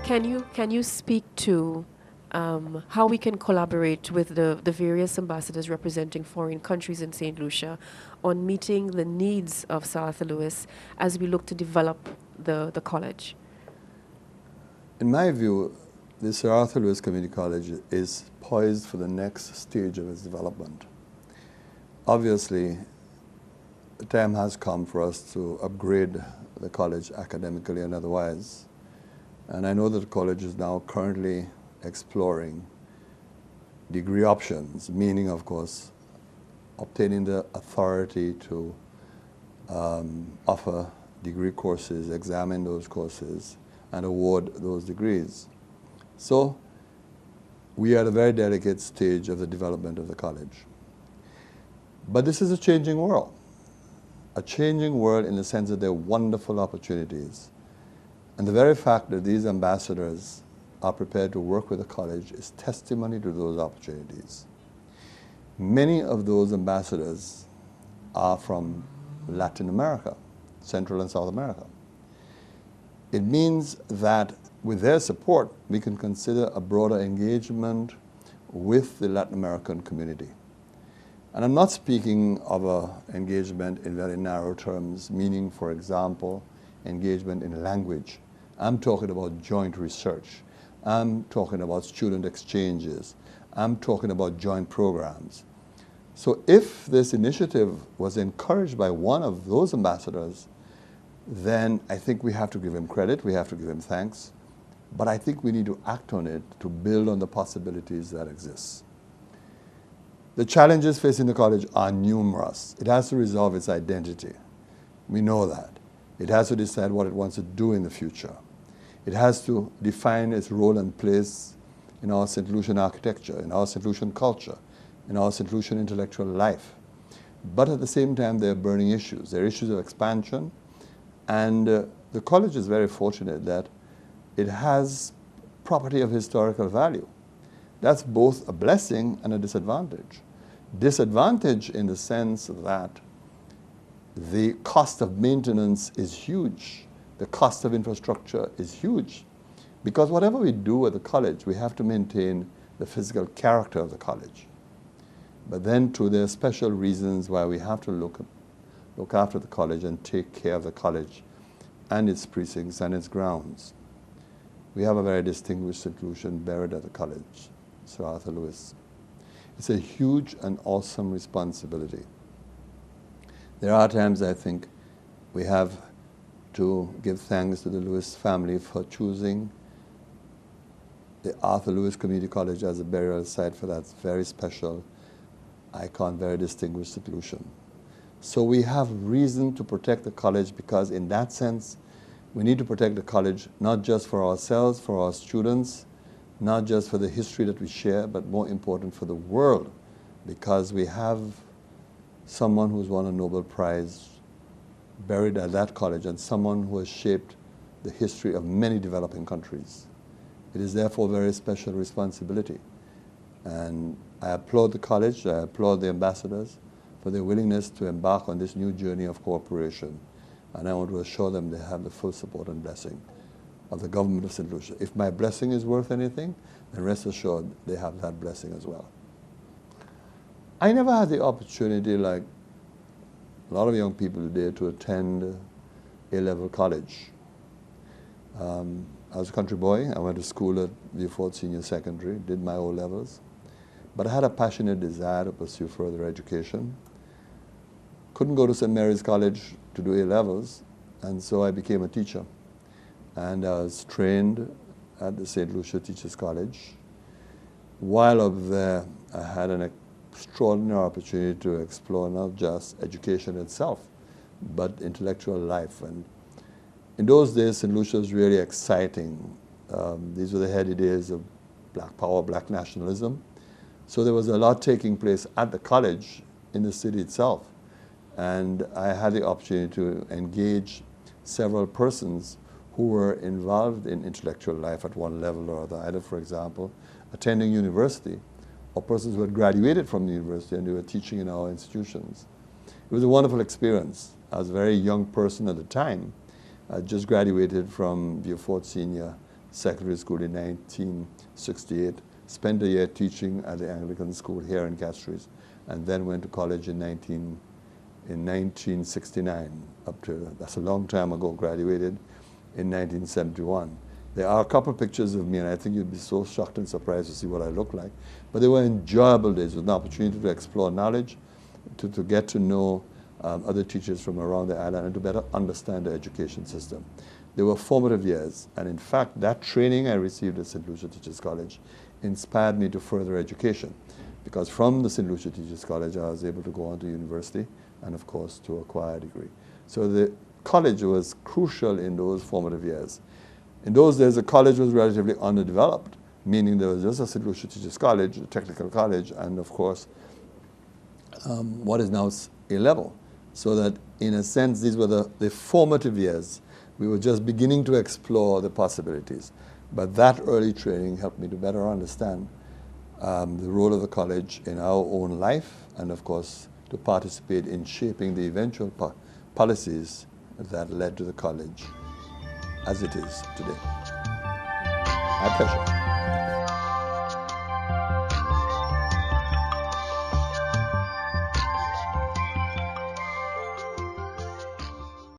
Can you speak to how we can collaborate with the various ambassadors representing foreign countries in St. Lucia on meeting the needs of South Louis as we look to develop the college? In my view, the Sir Arthur Lewis Community College is poised for the next stage of its development. Obviously, the time has come for us to upgrade the college academically and otherwise. And I know that the college is now currently exploring degree options, meaning, of course, obtaining the authority to offer degree courses, examine those courses, and award those degrees. So we are at a very delicate stage of the development of the college. But this is a changing world in the sense that there are wonderful opportunities. And the very fact that these ambassadors are prepared to work with the college is testimony to those opportunities. Many of those ambassadors are from Latin America, Central and South America. It means that with their support, we can consider a broader engagement with the Latin American community. And I'm not speaking of an engagement in very narrow terms, meaning, for example, engagement in language. I'm talking about joint research. I'm talking about student exchanges. I'm talking about joint programs. So if this initiative was encouraged by one of those ambassadors, then I think we have to give him credit, we have to give him thanks, but I think we need to act on it to build on the possibilities that exist. The challenges facing the college are numerous. It has to resolve its identity. We know that. It has to decide what it wants to do in the future. It has to define its role and place in our St. Lucian architecture, in our St. Lucian culture, in our St. Lucian intellectual life. But at the same time, there are burning issues. There are issues of expansion, and the college is very fortunate that it has property of historical value. That's both a blessing and a disadvantage. Disadvantage in the sense that the cost of maintenance is huge. The cost of infrastructure is huge. Because whatever we do at the college, we have to maintain the physical character of the college. But then too, there are special reasons why we have to look after the college and take care of the college and its precincts and its grounds. We have a very distinguished institution buried at the college, Sir Arthur Lewis. It's a huge and awesome responsibility. There are times I think we have to give thanks to the Lewis family for choosing the Arthur Lewis Community College as a burial site for that very special icon, very distinguished institution. So we have reason to protect the college because in that sense, we need to protect the college not just for ourselves, for our students, not just for the history that we share, but more important for the world, because we have someone who's won a Nobel Prize buried at that college and someone who has shaped the history of many developing countries. It is therefore a very special responsibility. And I applaud the college, I applaud the ambassadors for their willingness to embark on this new journey of cooperation. And I want to assure them they have the full support and blessing of the government of St. Lucia. If my blessing is worth anything, then rest assured they have that blessing as well. I never had the opportunity, like a lot of young people today, to attend A-level college. I was a country boy. I went to school at Beaufort Senior Secondary, did my O-levels. But I had a passionate desire to pursue further education. Couldn't go to St. Mary's College to do A-levels, and so I became a teacher. And I was trained at the St. Lucia Teachers College. While up there, I had an extraordinary opportunity to explore not just education itself, but intellectual life. And in those days, St. Lucia was really exciting. These were the heady days of Black power, Black nationalism. So there was a lot taking place at the college in the city itself. And I had the opportunity to engage several persons who were involved in intellectual life at one level or other, either, for example, attending university, or persons who had graduated from the university and they were teaching in our institutions. It was a wonderful experience. I was a very young person at the time. I just graduated from Beaufort Senior secondary school in 1968, spent a year teaching at the Anglican school here in Castries, and then went to college in 1969, up to, that's a long time ago, graduated in 1971. There are a couple of pictures of me, and I think you'd be so shocked and surprised to see what I look like. But they were enjoyable days with an opportunity to explore knowledge, to get to know other teachers from around the island, and to better understand the education system. They were formative years, and in fact, that training I received at St. Lucia Teachers College inspired me to further education, because from the St. Lucia Teachers College, I was able to go on to university and, of course, to acquire a degree. So the college was crucial in those formative years. In those days, the college was relatively underdeveloped, meaning there was just a St. Lucia Teachers College, a technical college, and of course, what is now A-level. So that, in a sense, these were the formative years. We were just beginning to explore the possibilities. But that early training helped me to better understand the role of the college in our own life, and of course, to participate in shaping the eventual policies that led to the college as it is today. My pleasure.